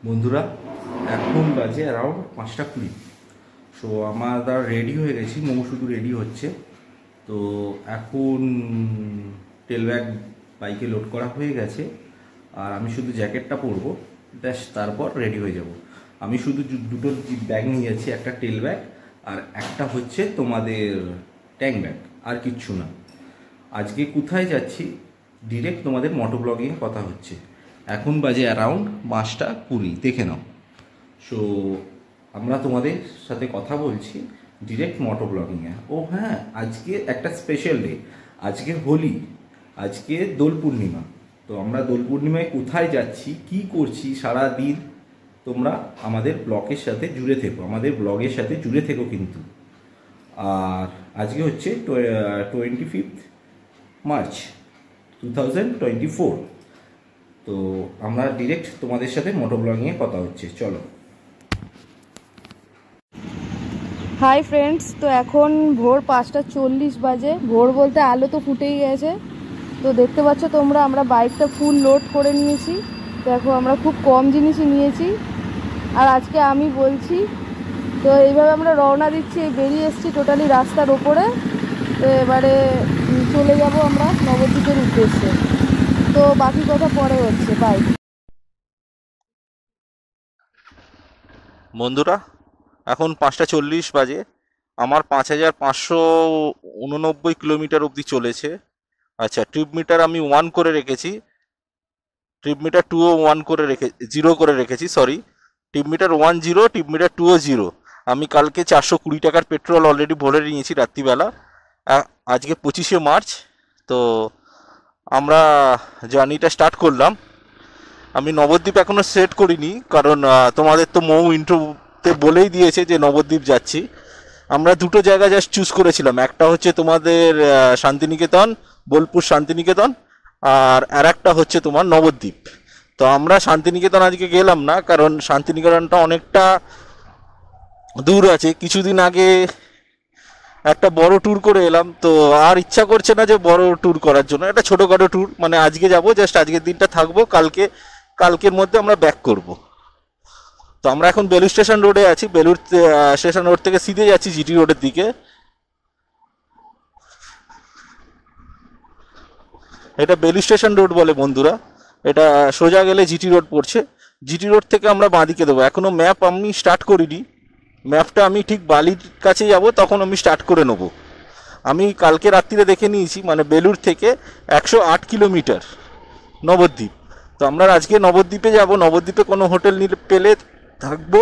বন্ধুরা, এখন বাজে অ্যারাউন্ড 5:20। সো আমরা রেডি হয়ে গেছি, মৌ শুধু রেডি হচ্ছে। তো এখন টেল ব্যাগ বাইকে লোড করা হয়ে গেছে, আর আমি শুধু জ্যাকেটটা পরবো, ব্যাস তারপর রেডি হয়ে যাব। আমি শুধু দুটো ব্যাগ নিয়ে যাচ্ছি, একটা টেল ব্যাগ আর একটা হচ্ছে তোমাদের ট্যাঙ্ক ব্যাগ, আর কিচ্ছু না। আজকে কোথায় যাচ্ছি ডিরেক্ট তোমাদের মোটো ব্লগিংয়ে কথা হচ্ছে। এখন বাজে অ্যারাউন্ড 5:20, দেখে নাও। সো আমরা তোমাদের সাথে কথা বলছি ডিরেক্ট মোটো ব্লগিংয়ে। ও হ্যাঁ, আজকে একটা স্পেশাল ডে, আজকে হোলি, আজকে দোল পূর্ণিমা। তো আমরা দোল পূর্ণিমায় কোথায় যাচ্ছি, কি করছি সারা দিন, তোমরা আমাদের ব্লগের সাথে জুড়ে থেকো, আমাদের ব্লগের সাথে জুড়ে থেকো কিন্তু। আর আজকে হচ্ছে 25 মার্চ 2024। তো আমরা ডিরেক্ট তোমাদের সাথে মোটো ব্লগিংয়ে কথা হচ্ছে, চলো। হাই ফ্রেন্ডস, তো এখন ভোর 5:40 বাজে। ভোর বলতে আলো তো ফুটেই গেছে। তো দেখতে পাচ্ছ তোমরা, আমরা বাইকটা ফুল লোড করে নিয়েছি। দেখো, আমরা খুব কম জিনিসই নিয়েছি। আর আজকে আমি বলছি, তো এইভাবে আমরা রওনা দিচ্ছি, বেরিয়ে এসেছি টোটালি রাস্তার ওপরে। তো এবারে চলে যাব আমরা নবদ্বীপের উদ্দেশ্যে। তো বাকি কথা পরে হচ্ছে, বাই। বন্ধুরা, এখন 5:40 বাজে। আমার 5589 কিলোমিটার অবধি চলেছে। আচ্ছা, ট্রিপ মিটার আমি 1 করে রেখেছি, ট্রিপ মিটার 2ও 1 করে 0 করে রেখেছি, sorry. Trip meter 1 0, trip meter 2ও 0। আমি কালকে 420 টাকার পেট্রোল অলরেডি ভরে নিয়েছি রাত্রিবেলা। আজকে 25শে মার্চ। তো আমরা জার্নিটা স্টার্ট করলাম। আমি নবদ্বীপ এখনও সেট করিনি, কারণ তোমাদের তো মৌ ইন্ট্রোতে বলেই দিয়েছে যে নবদ্বীপ যাচ্ছি। আমরা দুটো জায়গা জাস্ট চুজ করেছিলাম, একটা হচ্ছে তোমাদের শান্তিনিকেতন, বোলপুর শান্তিনিকেতন, আর একটা হচ্ছে তোমার নবদ্বীপ। তো আমরা শান্তিনিকেতন আজকে গেলাম না, কারণ শান্তিনিকেতনটা অনেকটা দূর আছে। কিছুদিন আগে একটা বড় ট্যুর করে এলাম, তো আর ইচ্ছা করছে না যে বড় ট্যুর করার জন্য। একটা ছোটোখাটো ট্যুর, মানে আজকে যাবো, জাস্ট আজকের দিনটা থাকবো, কালকের মধ্যে আমরা ব্যাক করব। তো আমরা এখন বেলুড় স্টেশন রোডে আছি। বেলুড় স্টেশন রোড থেকে সিধে যাচ্ছি জিটি রোডের দিকে। এটা বেলুড় স্টেশন রোড বলে বন্ধুরা। এটা সোজা গেলে জিটি রোড পড়ছে। জিটি রোড থেকে আমরা বাঁদিকে দেবো। এখনও ম্যাপ আমি স্টার্ট করিনি। ম্যাপটা আমি ঠিক বালির কাছে যাব, তখন আমি স্টার্ট করে নেব। আমি কালকে রাত্রিরে দেখে নিয়েছি, মানে বেলুড় থেকে 108 কিলোমিটার নবদ্বীপ। তো আমরা আজকে নবদ্বীপে যাব। নবদ্বীপে কোনো হোটেল পেলে থাকবো,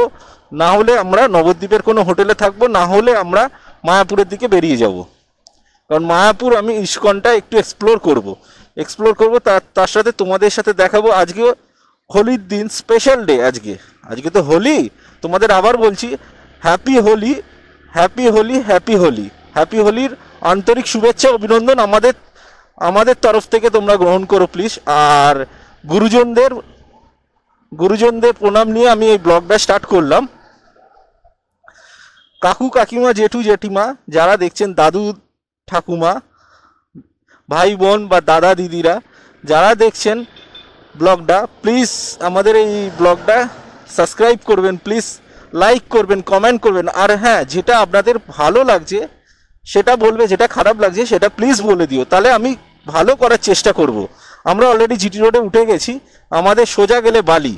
না হলে আমরা নবদ্বীপের কোনো হোটেলে থাকবো, না হলে আমরা মায়াপুরের দিকে বেরিয়ে যাব। কারণ মায়াপুর আমি ইস্কনটা একটু এক্সপ্লোর করব। তার সাথে তোমাদের সাথে দেখাবো। আজকে হোলির দিন, স্পেশাল ডে আজকে তো হোলি। তোমাদের আবার বলছি, happy Holi, happy Holi, happy Holi. Happy হোলির আন্তরিক শুভেচ্ছা, অভিনন্দন আমাদের তরফ থেকে তোমরা গ্রহণ করো প্লিজ। আর গুরুজনদের প্রণাম নিয়ে আমি এই ব্লগটা স্টার্ট করলাম। কাকু কাকিমা, জেঠু জেঠিমা, যারা দেখছেন, দাদু ঠাকুমা, ভাই বোন বা দাদা দিদিরা যারা দেখছেন ব্লগটা, প্লিজ আমাদের এই ব্লগটা সাবস্ক্রাইব করবেন, প্লিজ লাইক করবেন, কমেন্ট করবেন। আর হ্যাঁ, যেটা আপনাদের ভালো লাগছে সেটা বলবে, যেটা খারাপ লাগছে সেটা প্লিজ বলে দিও, তাহলে আমি ভালো করার চেষ্টা করব। আমরা অলরেডি জিটি রোডে উঠে গেছি, আমাদের সোজা গেলে বালি।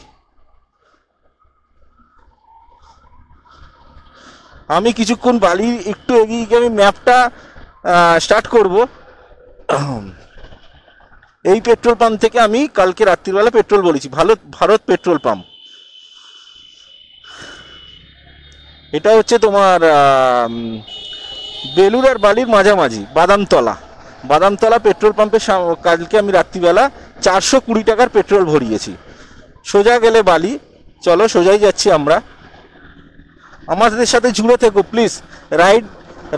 আমি কিছুক্ষণ বালি একটু এগিয়ে গিয়ে আমি ম্যাপটা স্টার্ট করব। এই পেট্রোল পাম্প থেকে আমি কালকে রাত্রিবেলা পেট্রোল বলেছি, ভারত পেট্রোল পাম্প। এটা হচ্ছে তোমার বেলুড় আর বালির মাঝামাঝি বাদামতলা পেট্রোল পাম্পে কালকে আমি রাত্রিবেলা 420 টাকার পেট্রোল ভরিয়েছি। সোজা গেলে বালি। চলো, সোজাই যাচ্ছি আমরা। আমাদের সাথে জুড়ে থেকো প্লিজ।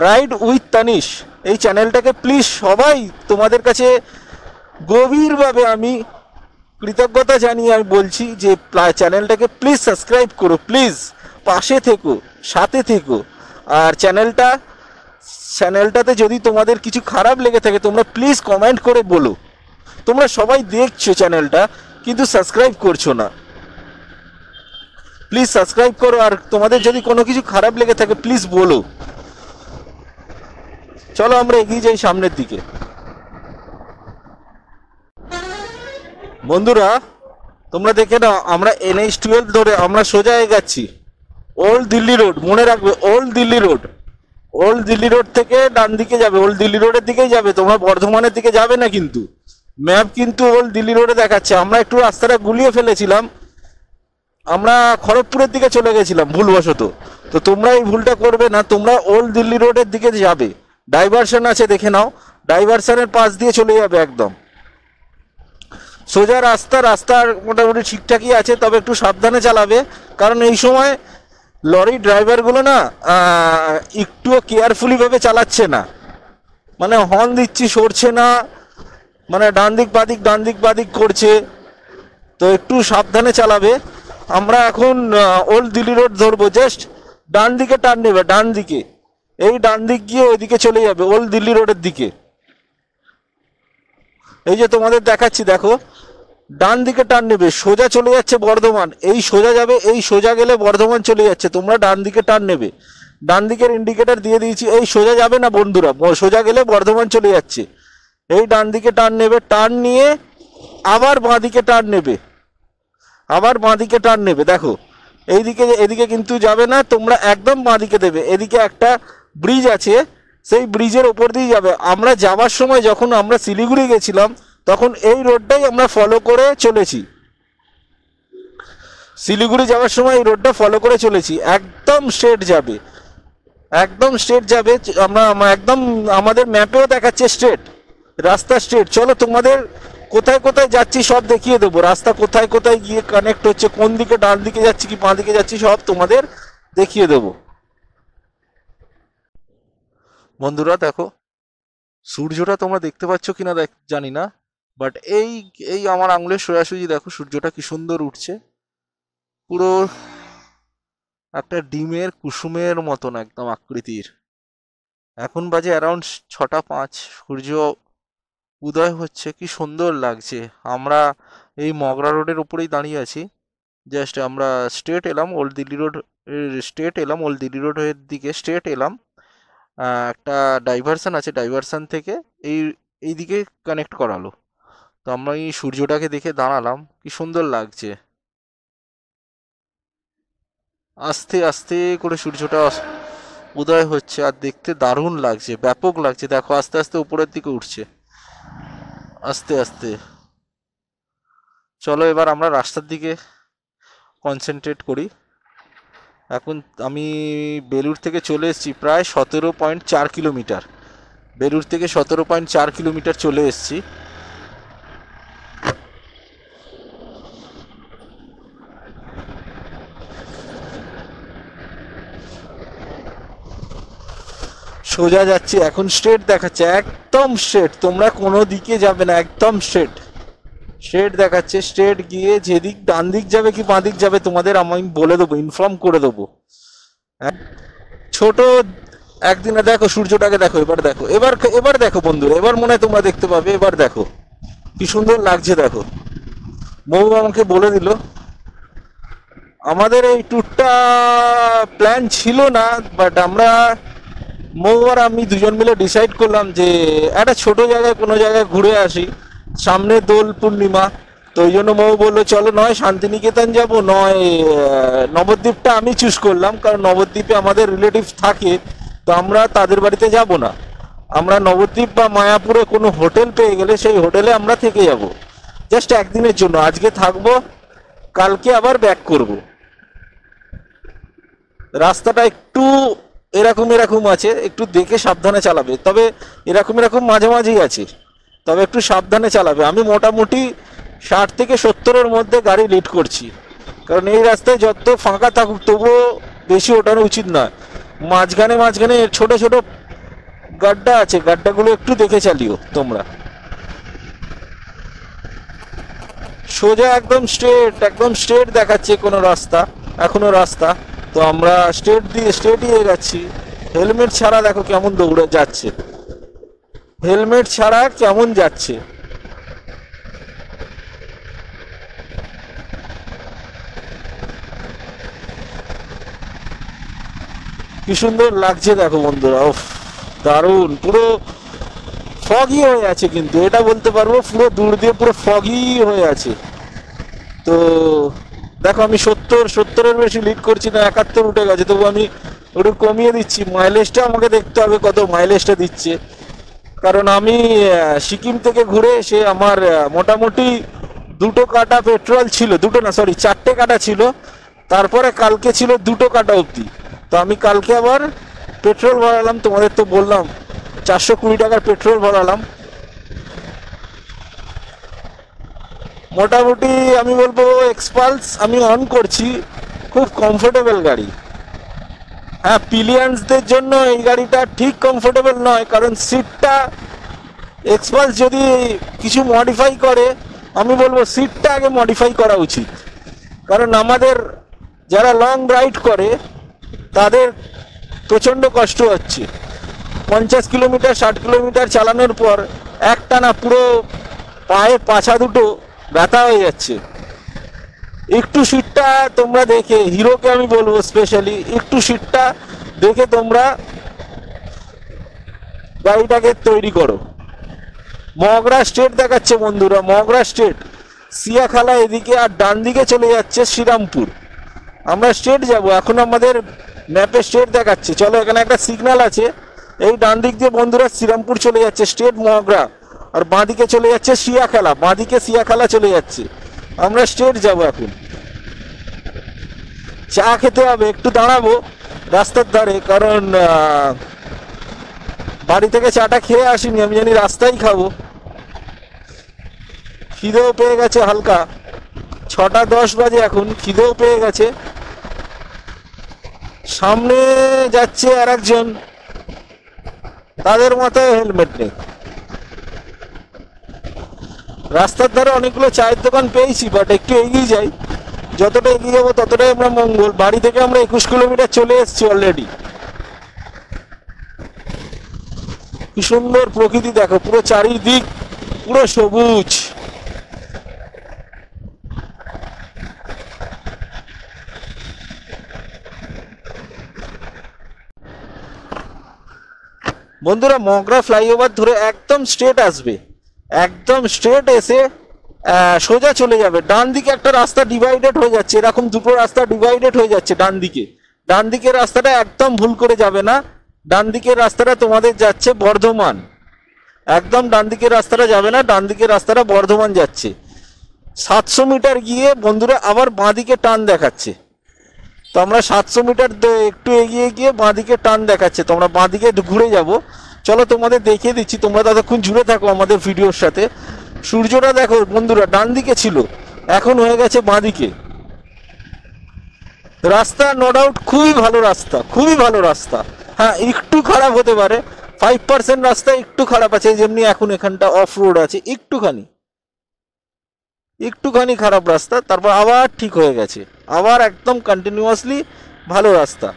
রাইড উইথ তানিশ এই চ্যানেলটাকে প্লিজ সবাই, তোমাদের কাছে গভীরভাবে আমি কৃতজ্ঞতা জানিয়ে আমি বলছি যে চ্যানেলটাকে প্লিজ সাবস্ক্রাইব করো, প্লিজ পাশে থেকো, সাথে থেকো। আর চ্যানেলটাতে যদি তোমাদের কিছু খারাপ লেগে থাকে, তোমরা প্লিজ কমেন্ট করে বলো। তোমরা সবাই দেখছো চ্যানেলটা, কিন্তু সাবস্ক্রাইব করছো না। প্লিজ সাবস্ক্রাইব করো, আর তোমাদের যদি কোনো কিছু খারাপ লেগে থাকে প্লিজ বলো। চলো আমরা এগিয়ে যাই সামনের দিকে। বন্ধুরা তোমরা দেখে নাও, আমরা NH-12 ধরে আমরা সোজা এগাচ্ছি ওল্ড দিল্লি রোড। মনে রাখবে old Delhi road, old Delhi road থেকে ডান দিকে যাবে, ওল্ড দিল্লি রোডের দিকেই যাবে, তোমরা বর্ধমানের দিকে যাবে না। কিন্তু ম্যাপ কিন্তু ওল্ড দিল্লি রোডে দেখাচ্ছে। আমরা একটু রাস্তাটা গুলিয়ে ফেলেছিলাম, আমরা খড়গপুরের দিকে চলে গেছিলাম ভুলবশত। তো তোমরা এই ভুলটা করবে না, তোমরা ওল্ড দিল্লি রোডের দিকে যাবে। ডাইভারশন আছে দেখে নাও, ডাইভারশনের পাশ দিয়ে চলে যাবে একদম সোজা রাস্তা। রাস্তার মোটামুটি ঠিকঠাকই আছে, তবে একটু সাবধানে চালাবে, কারণ এই সময় লরি ড্রাইভারগুলো না একটুও কেয়ারফুলি ভাবে চালাচ্ছে না, মানে হর্ন দিচ্ছি সরছে না, মানে ডান দিক বাদিক করছে। তো একটু সাবধানে চালাবে। আমরা এখন ওল্ড দিল্লি রোড ধরবো, জাস্ট ডান দিকে টার্ন নেবে, ডান দিকে, এই ডান দিক গিয়ে ওইদিকে চলে যাবে ওল্ড দিল্লি রোডের দিকে। এই যে তোমাদের দেখাচ্ছি দেখো, ডান দিকে টার্ন নেবে, সোজা চলে যাচ্ছে বর্ধমান। এই সোজা যাবে, এই সোজা গেলে বর্ধমান চলে যাচ্ছে। তোমরা ডান দিকে টার্ন নেবে, ডান দিকের ইন্ডিকেটর দিয়ে দিয়েছি। এই সোজা যাবে না বন্ধুরা, সোজা গেলে বর্ধমান চলে যাচ্ছে। এই ডান দিকে টার্ন নেবে, টার্ন নিয়ে আবার বাঁ দিকে টার্ন নেবে, আবার বাঁ দিকে টার্ন নেবে। দেখো এইদিকে, এদিকে কিন্তু যাবে না, তোমরা একদম বাঁ দিকে দেবে। এদিকে একটা ব্রিজ আছে, সেই ব্রিজের ওপর দিয়ে যাবে। আমরা যাওয়ার সময় যখন আমরা শিলিগুড়ি গেছিলাম তখন এই রোডটাই আমরা ফলো করে চলেছি, শিলিগুড়ি যাওয়ার সময় এই রোডটা ফলো করে চলেছি। একদম স্ট্রেট যাবে, একদম স্ট্রেট যাবে। আমরা একদম আমাদের ম্যাপেও দেখাচ্ছে স্ট্রেট রাস্তা, স্ট্রেট। চলো তোমাদের কোথায় কোথায় যাচ্ছি সব দেখিয়ে দেবো, রাস্তা কোথায় কোথায় গিয়ে কানেক্ট হচ্ছে, কোন দিকে ডান দিকে যাচ্ছি কি বাঁ দিকে যাচ্ছি সব তোমাদের দেখিয়ে দেবো। বন্ধুরা দেখো সূর্যটা তোমরা দেখতে পাচ্ছ কিনা জানি না, বাট এই এই আমার আঙুলের সোজাসুজি দেখো সূর্যটা কি সুন্দর উঠছে, পুরো একটা ডিমের কুসুমের মতন একদম আকৃতির। এখন বাজে অ্যারাউন্ড 6টা 5, সূর্য উদয় হচ্ছে, কি সুন্দর লাগছে। আমরা এই মগরা রোডের উপরেই দাঁড়িয়ে আছি, জাস্ট আমরা স্ট্রেট এলাম old Delhi road, old Delhi রোডের দিকে স্ট্রেট এলাম। একটা ডাইভারশন আছে, ডাইভারশন থেকে এই দিকে কানেক্ট করালো। তো আমরা এই সূর্যটাকে দেখে দাঁড়ালাম, কি সুন্দর লাগছে। আস্তে আস্তে করে সূর্যটা উদয় হচ্ছে, আর দেখতে দারুণ লাগছে, ব্যাপক লাগছে। দেখো আস্তে আস্তে উপরের দিকে উঠছে, আস্তে আস্তে। চলো এবার আমরা রাস্তার দিকে কনসেন্ট্রেট করি। এখন আমি বেলুর থেকে চলে এসেছি প্রায় 17.4 কিলোমিটার, বেলুর থেকে 17.4 কিলোমিটার চলে এসেছি। সোজা যাচ্ছি, এখন স্ট্রেট দেখাচ্ছে, একদম স্ট্রেট, তোমরা কোনো দিকে যাবে না, একদম স্ট্রেট স্ট্রেট দেখাচ্ছে। স্ট্রেট গিয়ে যেদিক ডান দিক যাবে কি বাঁ দিক যাবে তোমাদের আমি বলে দেবো, ইনফর্ম করে দেবো। ছোট একদিনে দেখো সূর্যটাকে, দেখো এবার দেখো, এবার দেখো বন্ধুরা, এবার মনে হয় তোমরা দেখতে পাবে। এবার দেখো কি সুন্দর লাগছে। দেখো মৌ আমাকে বলে দিল, আমাদের এই ট্যুরটা প্ল্যান ছিল না, বাট আমরা মৌ আর আমি দুজন মিলে ডিসাইড করলাম যে একটা ছোট জায়গায় কোনো জায়গায় ঘুরে আসি, সামনে দোল পূর্ণিমা। তো ওই জন্য মৌ বললো চলো নয় শান্তিনিকেতন যাব, নয় নবদ্বীপটা আমি চুজ করলাম, কারণ নবদ্বীপে আমাদের রিলেটিভ থাকে, তো আমরা তাদের বাড়িতে যাব না। আমরা নবদ্বীপ বা মায়াপুরে কোনো হোটেল পেয়ে গেলে সেই হোটেলে আমরা থেকে যাব জাস্ট একদিনের জন্য। আজকে থাকবো, কালকে আবার ব্যাক করব। রাস্তাটা একটু এরকম আছে, একটু দেখে সাবধানে চালাবে, তবে এরকম মাঝামাঝি আছে, তবে একটু সাবধানে চালাবে। আমি মোটামুটি 60 থেকে 70-এর মধ্যে গাড়ি লিড করছি, কারণ এই রাস্তায় যত ফাঁকা থাকুক তবুও বেশি ওঠানো উচিত নয়। মাঝখানে ছোট ছোট গাড্ডা আছে, গাড্ডাগুলো একটু দেখে চালিও তোমরা। সোজা একদম স্ট্রেট দেখাচ্ছে কোনো রাস্তা, এখনো রাস্তা। তো আমরা স্ট্রেটই এগাচ্ছি। হেলমেট ছাড়া দেখো কেমন দৌড়ে যাচ্ছে, হেলমেট ছাড়া কেমন যাচ্ছে। কি সুন্দর লাগছে দেখো বন্ধুরা, উফ দারুণ, পুরো ফগি হয়ে আছে, কিন্তু এটা বলতে পারবো পুরো দূর দিয়ে পুরো ফগি হয়ে আছে। তো দেখো আমি 70-এর বেশি লিড করছি না, 71 উঠে গেছে, তবু আমি একটু কমিয়ে দিচ্ছি। মাইলেজটা আমাকে দেখতে হবে কত মাইলেজটা দিচ্ছে, কারণ আমি সিকিম থেকে ঘুরে এসে আমার মোটামুটি 2 কাটা পেট্রোল ছিল, 4টে কাটা ছিল, তারপরে কালকে ছিল 2 কাটা অবধি। তো আমি কালকে আবার পেট্রোল ভরালাম, তোমাদের তো বললাম 420 টাকার পেট্রোল ভরালাম। মোটামুটি আমি বলবো এক্সপালস আমি অন করছি, খুব কমফোর্টেবল গাড়ি। হ্যাঁ, পিলিয়ন্সদের জন্য এই গাড়িটা ঠিক কমফোর্টেবল নয়, কারণ সিটটা এক্সপালস যদি কিছু মডিফাই করে, আমি বলবো সিটটা আগে মডিফাই করা উচিত, কারণ আমাদের যারা লং রাইড করে তাদের প্রচণ্ড কষ্ট হচ্ছে। 50 কিলোমিটার 60 কিলোমিটার চালানোর পর একটানা পুরো পায়ে পাছা দুটো ব্যথা হয়ে যাচ্ছে। একটু সিটটা তোমরা দেখে, হিরোকে আমি বলবো স্পেশালি, একটু সিটটা দেখে তোমরা গাড়িটাকে তৈরি করো। মগরা স্টেট দেখাচ্ছে বন্ধুরা, মগরা স্টেট, সিয়াখালা এদিকে, আর ডান দিকে চলে যাচ্ছে শ্রীরামপুর। আমরা স্টেট যাব, এখন আমাদের ম্যাপে স্টেট দেখাচ্ছে। চলো, এখানে একটা সিগন্যাল আছে, এই ডান দিক দিয়ে বন্ধুরা শ্রীরামপুর চলে যাচ্ছে স্টেট মগরা, আর বাঁ দিকে চলে যাচ্ছে সিয়াখালা, বাঁ দিকে সিয়াখালা চলে যাচ্ছে। আমরা স্টেট যাব এখন। চা খেতে হবে, একটু দাঁড়াবো রাস্তার ধারে, কারণ বাড়ি থেকে চাটা খেয়ে আসিনি, আমি জানি রাস্তায় খাবো। খিদেও পেয়ে গেছে হালকা, 6:10 বাজে এখন, খিদেও পেয়ে গেছে। সামনে যাচ্ছে আর একজন, তাদের মাথায় হেলমেট নেই। রাস্তার ধারে অনেকগুলো চায়ের দোকান পেয়েছি, বাট একটু এগিয়ে যাই, যতটা এগিয়ে যাবো ততটাই আমরা মঙ্গল। বাড়ি থেকে আমরা 21 কিলোমিটার চলে এসেছি অলরেডি। কি সুন্দর প্রকৃতি দেখো, পুরো চারিদিক পুরো সবুজ। বন্ধুরা, মগরা ফ্লাইওভার ধরে একদম স্ট্রেট আসবে, একদম স্ট্রেট এসে সোজা চলে যাবে। ডান দিকে একটা রাস্তা ডিভাইডেড হয়ে যাচ্ছে, এরকম দুটো রাস্তা ডিভাইডেড হয়ে যাচ্ছে ডান দিকে। ডান দিকের রাস্তাটা একদম ভুল করে যাবে না, ডান দিকের রাস্তাটা তোমাদের যাচ্ছে বর্ধমান। একদম ডান দিকের রাস্তাটা যাবে না, ডান দিকের রাস্তাটা বর্ধমান যাচ্ছে। 700 মিটার গিয়ে বন্ধুরা আবার বাঁ দিকে টান দেখাচ্ছে। তো আমরা 700 মিটার একটু এগিয়ে গিয়ে বাঁ দিকে টান দেখাচ্ছে, তোমরা বাঁ দিকে ঘুরে যাব। চলো তোমাদের দেখিয়ে দিচ্ছি, তোমরা ততক্ষণ জুড়ে থাকো আমাদের ভিডিওর সাথে। সূর্যটা দেখো বন্ধুরা, ডান দিকে ছিল, এখন হয়ে গেছে বাঁ দিকে। রাস্তা নো ডাউট খুবই ভালো রাস্তা, খুবই ভালো রাস্তা। হ্যাঁ, একটু খারাপ হতে পারে, 5% রাস্তা একটু খারাপ আছে, যেমনি এখন এখানটা অফ রোড আছে, একটুখানি খারাপ রাস্তা, তারপর আবার ঠিক হয়ে গেছে, আবার একদম কন্টিনিউয়াসলি ভালো রাস্তা।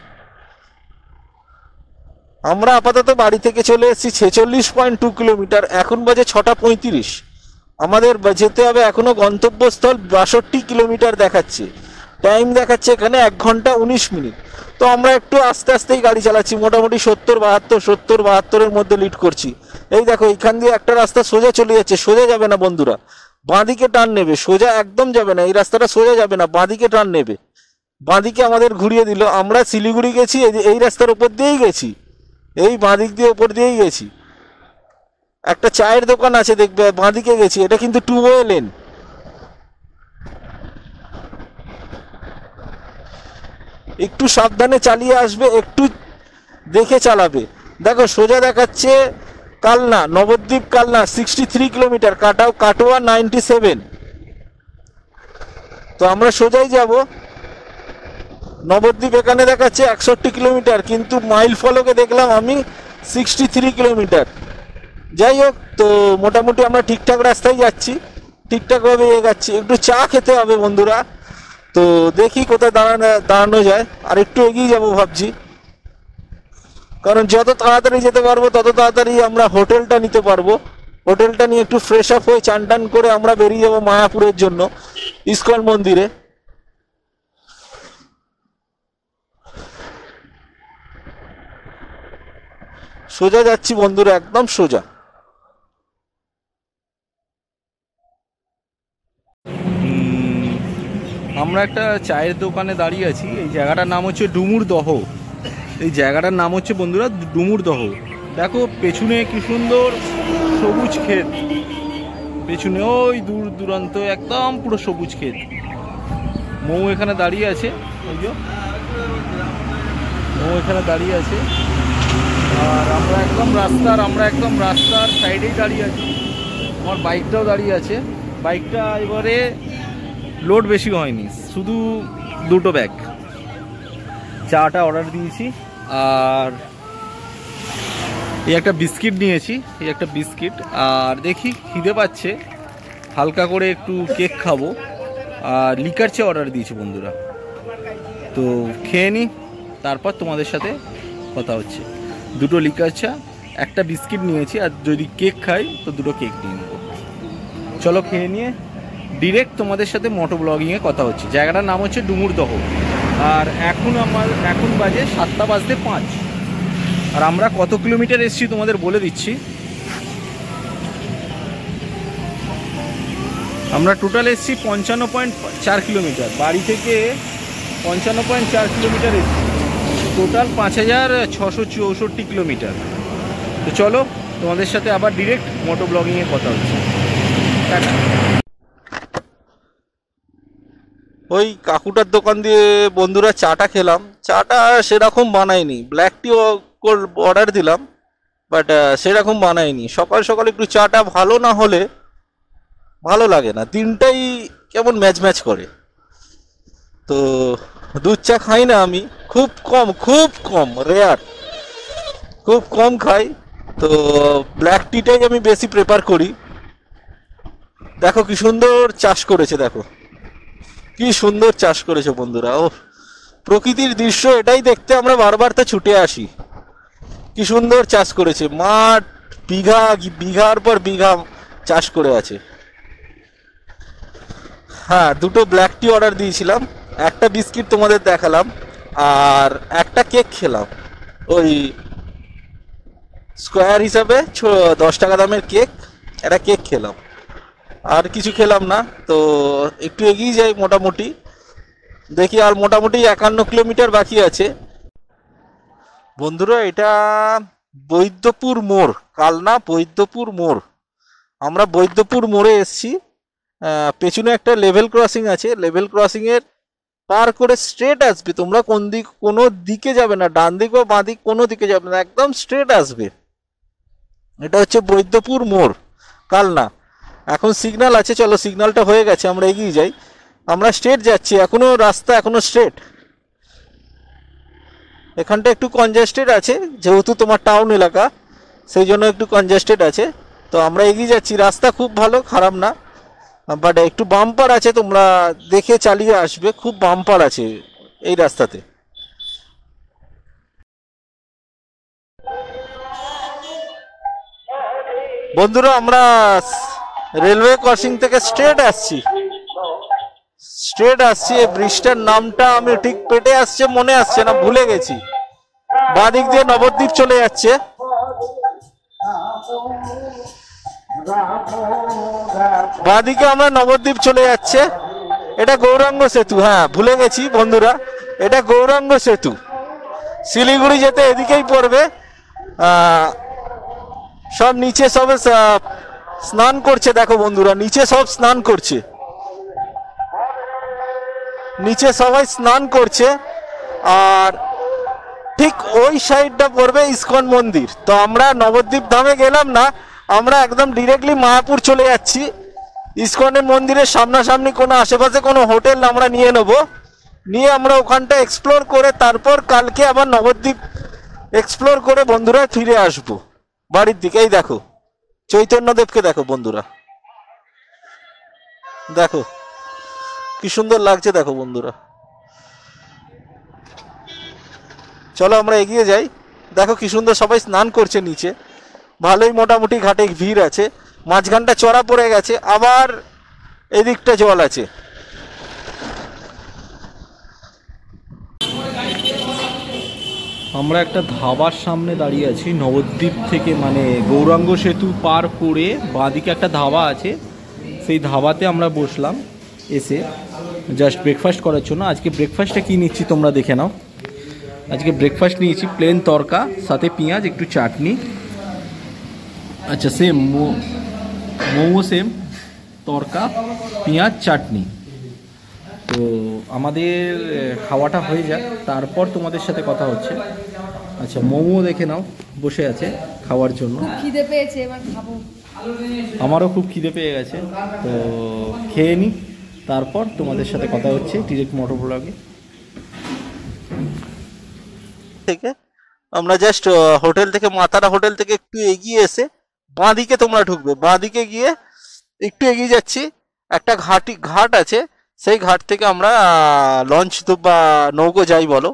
আমরা আপাতত বাড়ি থেকে চলে এসেছি 46.2 কিলোমিটার, এখন বাজে 6:35। আমাদের যেতে হবে এখনো গন্তব্যস্থল 62 কিলোমিটার দেখাচ্ছে, টাইম দেখাচ্ছে এখানে 1 ঘন্টা 19 মিনিট। তো আমরা একটু আস্তে আস্তেই গাড়ি চালাচ্ছি, মোটামুটি 70-72-70-72-এর মধ্যে লিড করছি। এই দেখো, এখান দিয়ে একটা রাস্তা সোজা চলে যাচ্ছে, সোজা যাবে না বন্ধুরা, বাঁদিকে টার্ন নেবে, সোজা একদম যাবে না, এই রাস্তাটা সোজা যাবে না, বাঁদিকে টার্ন নেবে। বাঁদিকে আমাদের ঘুরিয়ে দিল, আমরা শিলিগুড়ি গেছি এই রাস্তার উপর দিয়েই গেছি, এই বাঁদিক দিয়ে ওপর দিয়েই গেছি। একটা চায়ের দোকান আছে দেখবে, বাঁদিকে গেছি, এটা কিন্তু 2-ওয়ে লেন। একটু সাবধানে চালিয়ে আসবে, একটু দেখে চালাবে। দেখো সোজা দেখাচ্ছে কালনা, নবদ্বীপ কালনা 63 কিলোমিটার, কাটোয়া 97। তো আমরা সোজাই যাব। নবদ্বীপ এখানে দেখাচ্ছে 61 কিলোমিটার, কিন্তু মাইল ফলকে দেখলাম আমি 63 কিলোমিটার। যাই হোক, তো মোটামুটি আমরা ঠিকঠাক রাস্তায় যাচ্ছি, ঠিকঠাকভাবে এগাচ্ছি। একটু চা খেতে হবে বন্ধুরা, তো দেখি কোথায় দাঁড়ানো যায়, আর একটু এগিয়ে যাব ভাবছি, কারণ যত তাড়াতাড়ি যেতে পারবো তত তাড়াতাড়ি আমরা হোটেলটা নিতে পারবো। হোটেলটা নিয়ে একটু ফ্রেশ আপ হয়ে চান টান করে আমরা বেরিয়ে যাবো মায়াপুরের জন্য, ইস্কন মন্দিরে। সোজা যাচ্ছি বন্ধুরা, একদম সোজা। আমরা একটা চায়ের দোকানে দাঁড়িয়ে আছি। এই জায়গাটার নাম হচ্ছে ডুমুরদহ। এই জায়গাটার নাম হচ্ছে বন্ধুরা ডুমুরদহ। দেখো পেছনে কি সুন্দর সবুজ ক্ষেত, পেছনে ওই দূর দূরান্ত একদম পুরো সবুজ ক্ষেত। মৌ এখানে দাঁড়িয়ে আছে, ওই যে মৌ এখানে দাঁড়িয়ে আছে। আর আমরা একদম রাস্তার সাইডেই দাঁড়িয়ে আছি। আমার বাইকটাও দাঁড়িয়ে আছে। বাইকটা এবারে লোড বেশি হয়নি, শুধু 2টো ব্যাগ। চাটা অর্ডার দিয়েছি আর এই একটা বিস্কিট নিয়েছি, এই একটা বিস্কিট। আর দেখি খিদে পাচ্ছে, হালকা করে একটু কেক খাবো। আর লিকার চা অর্ডার দিয়েছি বন্ধুরা, তো খেয়ে নিই, তারপর তোমাদের সাথে কথা হচ্ছে। 2টো লিকার চা, একটা বিস্কিট নিয়েছি, আর যদি কেক খাই তো 2টো কেক নিয়ে নেবো। চলো খেয়ে নিয়ে ডিরেক্ট তোমাদের সাথে মোটো ব্লগিংয়ে কথা হচ্ছে। জায়গাটার নাম হচ্ছে ডুমুরদহ। আর এখন বাজে 7:05। আর আমরা কত কিলোমিটার এসেছি তোমাদের বলে দিচ্ছি। আমরা টোটাল এসেছি 55.4 কিলোমিটার। বাড়ি থেকে 55.4 কিলোমিটার এসেছি। Total 5664 kilometre. তো চলো তোমাদের সাথে আবার ডিরেক্ট মোটো ব্লগিংয়ে কথা হচ্ছে। ওই কাকুটার দোকান দিয়ে বন্ধুরা চাটা খেলাম। চাটা সেরকম বানায়নি, ব্ল্যাক টি অর্ডার দিলাম, বাট সেরকম বানায়নি। সকাল সকাল একটু চাটা ভালো না হলে ভালো লাগে না, দিনটাই কেমন ম্যাচ ম্যাচ করে। তো দুধ চা খাই না আমি, খুব কম রেয়ার, খুব কম খাই। তো ব্ল্যাক টিটাই আমি বেশি প্রেফার করি। দেখো কি সুন্দর চাষ করেছে, দেখো কি সুন্দর চাষ করেছে বন্ধুরা। ও প্রকৃতির দৃশ্য, এটাই দেখতে আমরা বারবার তো ছুটে আসি। কি সুন্দর চাষ করেছে, মাঠ বিঘার পর বিঘা চাষ করে আছে। হ্যাঁ, 2টো ব্ল্যাক টি অর্ডার দিয়েছিলাম, একটা বিস্কিট তোমাদের দেখালাম, আর একটা কেক খেলাম। ওই স্কোয়ার হিসাবে 10 টাকা দামের কেক, একটা কেক খেলাম, আর কিছু খেলাম না। তো একটু এগিয়ে যাই মোটামুটি, দেখি আর মোটামুটি 51 কিলোমিটার বাকি আছে বন্ধুরা। এটা বৈদ্যপুর মোড়, কালনা বৈদ্যপুর মোড়। আমরা বৈদ্যপুর মোড়ে এসছি। পেছনে একটা লেভেল ক্রসিং আছে, লেভেল ক্রসিংয়ের পার করে স্ট্রেট আসবে। তোমরা কোনো দিকে যাবে না, ডান দিক বা বাঁ দিক কোনো দিকে যাবে না, একদম স্ট্রেট আসবে। এটা হচ্ছে বৈদ্যপুর মোড়, কালনা। এখন সিগন্যাল আছে, চলো সিগন্যালটা হয়ে গেছে, আমরা এগিয়ে যাই। আমরা স্ট্রেট যাচ্ছি, এখনো রাস্তা এখনো স্ট্রেট। এখানটা একটু কনজেস্টেড আছে, যেহেতু তোমার টাউন এলাকা, সেই জন্য একটু কনজেস্টেড আছে। তো আমরা এগিয়ে যাচ্ছি, রাস্তা খুব ভালো, খারাপ না, বাট একটু বাম্পার আছে, তোমরা দেখে চালিয়ে আসবে, খুব বাম্পার আছে এই রাস্তাতে। বন্ধুরা আমরা রেলওয়ে ক্রসিং থেকে স্ট্রেট আসছি। এই ব্রিজটার নামটা আমি ঠিক পেটে আসছে, মনে আসছে না, ভুলে গেছি। বাঁদিক দিয়ে নবদ্বীপ চলে যাচ্ছে। বাঁদিকে আমরা নবদ্বীপ চলে যাচ্ছে। এটা গৌরাঙ্গ সেতু, হ্যাঁ ভুলে গেছি বন্ধুরা, এটা গৌরাঙ্গ সেতু। শিলিগুড়ি যেতে এদিকেই পড়বে। সব নিচে সব স্নান করছে, দেখো বন্ধুরা নিচে সব স্নান করছে, নিচে সবাই স্নান করছে। আর ঠিক ওই সাইডটা পড়বে ইসকন মন্দির। তো আমরা নবদ্বীপ ধামে গেলাম না, আমরা একদম ডিরেক্টলি মায়াপুর চলে যাচ্ছি। ইসকনের মন্দিরের সামনাসামনি কোনো আশেপাশে কোনো হোটেল আমরা নিয়ে নেব, নিয়ে আমরা ওখানটা এক্সপ্লোর করে তারপর কালকে আবার নবদ্বীপ এক্সপ্লোর করে বন্ধুরা ফিরে আসবো বাড়ির দিকে। এই দেখো চৈতন্যদেবকে দেখো বন্ধুরা, দেখো কি সুন্দর লাগছে, দেখো বন্ধুরা। চলো আমরা এগিয়ে যাই। দেখো কি সুন্দর সবাই স্নান করছে নিচে, ভালোই মোটামুটি ঘাটে ভিড় আছে। মাঝখানটা চড়া পড়ে গেছে, আবার এদিকটা জল আছে। আমরা একটা ধাবার সামনে দাঁড়িয়ে আছি নবদ্বীপ থেকে, মানে গৌরাঙ্গ সেতু পার করে বাঁদিকে একটা ধাবা আছে, সেই ধাবাতে আমরা বসলাম এসে জাস্ট ব্রেকফাস্ট করার জন্য। আজকে ব্রেকফাস্টটা কী নিচ্ছি তোমরা দেখে নাও। আজকে ব্রেকফাস্ট নিয়েছি প্লেন তরকা, সাথে পেঁয়াজ, একটু চাটনি। আচ্ছা সেম মোমো সেম, তরকা, পেঁয়াজ, চাটনি। তো আমাদের খাওয়াটা হয়ে যাক, তারপর তোমাদের সাথে কথা হচ্ছে। আচ্ছা মোমো দেখে নাও, বসে আছে খাওয়ার জন্য। খিদে পেয়েছে, এবার খাবো। আমারও খুব খিদে পেয়ে গেছে, তো খেয়ে নিই, তারপর তোমাদের সাথে কথা হচ্ছে ডিরেক্ট মোটর ব্লগে থেকে। আমরা জাস্ট হোটেল থেকে, মাতারা হোটেল থেকে একটু এগিয়ে এসে বাঁদিকে তোমরা ঢুকবে, বাঁদিকে গিয়ে একটু এগিয়ে যাচ্ছি, একটা ঘাট আছে, সেই ঘাট থেকে আমরা লঞ্চ বা নৌকো যাই বলো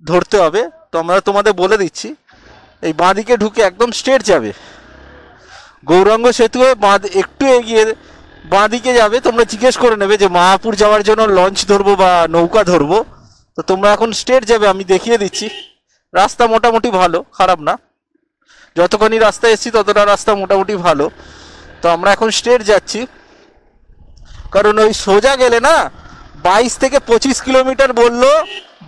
ধরতে হবে। তো আমরা তোমাদের বলে দিচ্ছি, এই বাঁদিকে ঢুকে একদম স্ট্রেট যাবে, গৌরাঙ্গ সেতু হয়ে একটু এগিয়ে বাঁদিকে যাবে। তোমরা জিজ্ঞেস করে নেবে যে মায়াপুর যাওয়ার জন্য লঞ্চ ধরবো বা নৌকা ধরবো, তো তোমরা এখন স্ট্রেট যাবে, আমি দেখিয়ে দিচ্ছি। রাস্তা মোটামুটি ভালো, খারাপ না, যতখানি রাস্তা এসেছি ততটা রাস্তা মোটামুটি ভালো। তো আমরা এখন স্ট্রেট যাচ্ছি, কারণ ওই সোজা গেলে না 22 থেকে 25 কিলোমিটার বললো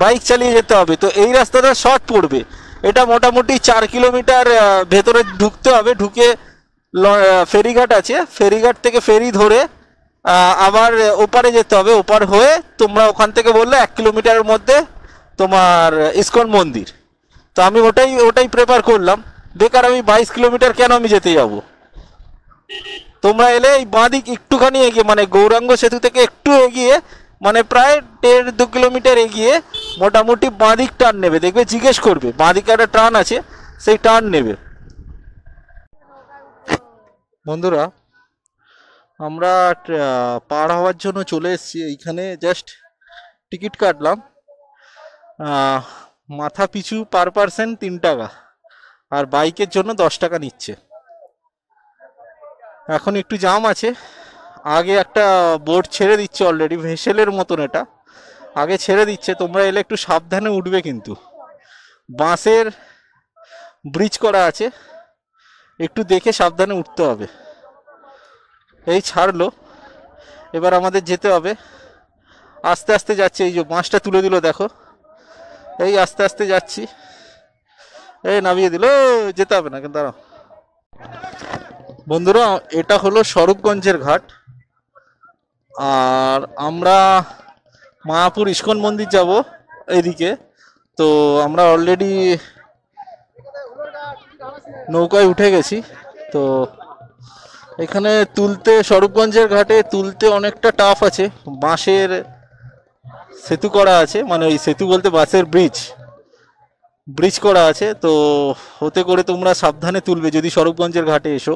বাইক চালিয়ে যেতে হবে, তো এই রাস্তাটা শর্ট পড়বে। এটা মোটামুটি 4 কিলোমিটার ভেতরে ঢুকতে হবে, ঢুকে ফেরিঘাট আছে, ফেরিঘাট থেকে ফেরি ধরে আবার ওপারে যেতে হবে, ওপার হয়ে তোমরা ওখান থেকে বললে 1 কিলোমিটারের মধ্যে তোমার ইসকন মন্দির। তো আমি ওটাই প্রেফার করলাম, বেকার আমি 22 কিলোমিটার কেন আমি যেতে যাব। তোমরা এলে এই বাঁদিক একটুখানি এগিয়ে, মানে গৌরাঙ্গ সেতু থেকে একটু এগিয়ে, মানে প্রায় 1.5-2 কিলোমিটার এগিয়ে মোটামুটি বাঁদিক টার্ন নেবে, দেখবে জিজ্ঞেস করবে বাঁদিকে একটা টার্ন আছে, সেই টার্ন নেবে। বন্ধুরা আমরা পার হওয়ার জন্য চলে এসেছি, এইখানে জাস্ট টিকিট কাটলাম, মাথা পিছু পার পার্সন 3 টাকা, আর বাইকের জন্য 10 টাকা নিচ্ছে। এখন একটু জাম আছে, আগে একটা বোট ছেড়ে দিচ্ছে অলরেডি, ভেসেলের মতন এটা আগে ছেড়ে দিচ্ছে। তোমরা এলে একটু সাবধানে উঠবে, কিন্তু বাঁশের ব্রিজ করা আছে, একটু দেখে সাবধানে উঠতে হবে। এই ছাড়লো, এবার আমাদের যেতে হবে, আস্তে আস্তে যাচ্ছে। এই যে বাঁশটা তুলে দিল দেখো, এই আস্তে আস্তে যাচ্ছি, এই নামিয়ে দিল, যেতে হবে না কিন্তু। দাঁড়াও বন্ধুরা, এটা হলো স্বরূপগঞ্জের ঘাট, আর আমরা মায়াপুর ইসকন মন্দির যাব এইদিকে। তো আমরা অলরেডি নৌকায় উঠে গেছি। তো এখানে তুলতে, স্বরূপগঞ্জের ঘাটে তুলতে অনেকটা টাফ আছে, বাঁশের সেতু করা আছে, মানে ওই সেতু বলতে বাঁশের ব্রিজ করা আছে। তো হতে করে তোমরা সাবধানে তুলবে যদি স্বরূপগঞ্জের ঘাটে এসো,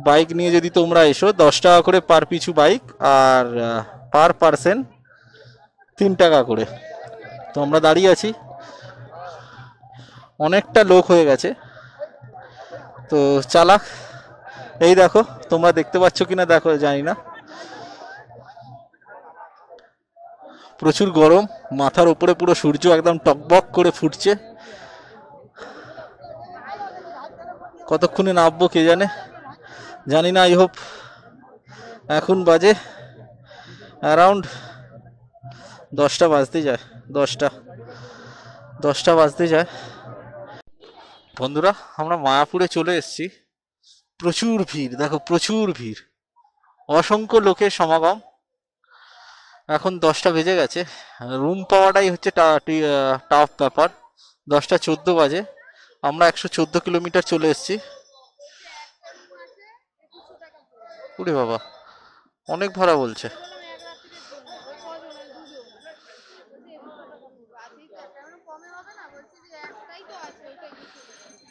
বাইক নিয়ে যদি তোমরা এসো। 10 টাকা করে পার পিছু বাইক, আর পার পার্সন 3 টাকা করে। তো আমরা দাঁড়িয়ে আছি, অনেকটা লোক হয়ে গেছে, তো চালাক। এই দেখো, তোমরা দেখতে পাচ্ছ কিনা দেখো, জানি না, প্রচুর গরম, মাথার উপরে পুরো সূর্য একদম টকবক করে ফুটছে। কতক্ষণে নামবো কে জানে, জানি না। আই হোপ এখন বাজে অ্যারাউন্ড 10টা বাজতে যায়, 10টা বাজতে যায়। বন্ধুরা আমরা মায়াপুরে চলে এসেছি, প্রচুর ভিড় দেখো, প্রচুর ভিড়, অসংখ্য লোকের সমাগম। এখন 10টা বেজে গেছে, রুম পাওয়াটাই হচ্ছে টাফ ব্যাপার। 10টা 14 বাজে, আমরা 114 কিলোমিটার চলে এসেছি। ওরে বাবা, অনেক ভাড়া বলছে।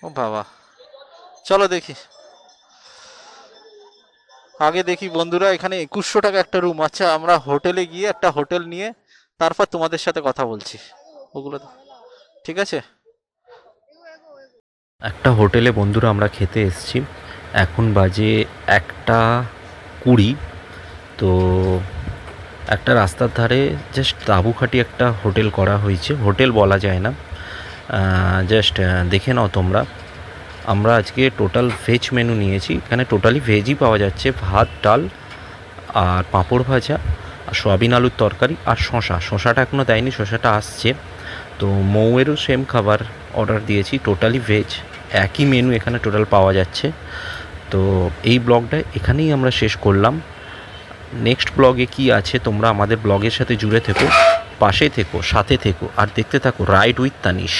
ও বাবা, চলো দেখি, আগে দেখি বন্ধুরা। এখানে 2100 টাকা একটা রুম। আচ্ছা, আমরা হোটেলে গিয়ে একটা হোটেল নিয়ে তারপর তোমাদের সাথে কথা বলছি, ওগুলো ঠিক আছে। একটা হোটেলে বন্ধুরা আমরা খেতে এসেছি, এখন বাজে 1:20। তো একটা রাস্তার ধারে জাস্ট তাঁবু খাটিয়ে একটা হোটেল করা হয়েছে, হোটেল বলা যায় না, জাস্ট দেখে নাও তোমরা। আমরা আজকে টোটাল ভেজ মেনু নিয়েছি, এখানে টোটালি ভেজই পাওয়া যাচ্ছে, ভাত, ডাল আর পাঁপড় ভাজা আর সয়াবিন আলুর তরকারি আর শশাটা এখনও দেয়নি, শশাটা আসছে। তো মৌয়েরও সেম খাবার অর্ডার দিয়েছি, টোটালি ভেজ, একই মেনু এখানে টোটাল পাওয়া যাচ্ছে। তো এই ব্লগটা এখানেই আমরা শেষ করলাম। নেক্সট ব্লগে কি আছে তোমরা আমাদের ব্লগের সাথে জুড়ে থেকো, পাশে থেকো, সাথে থেকো আর দেখতে থাকো রাইড উইথ তানিশ।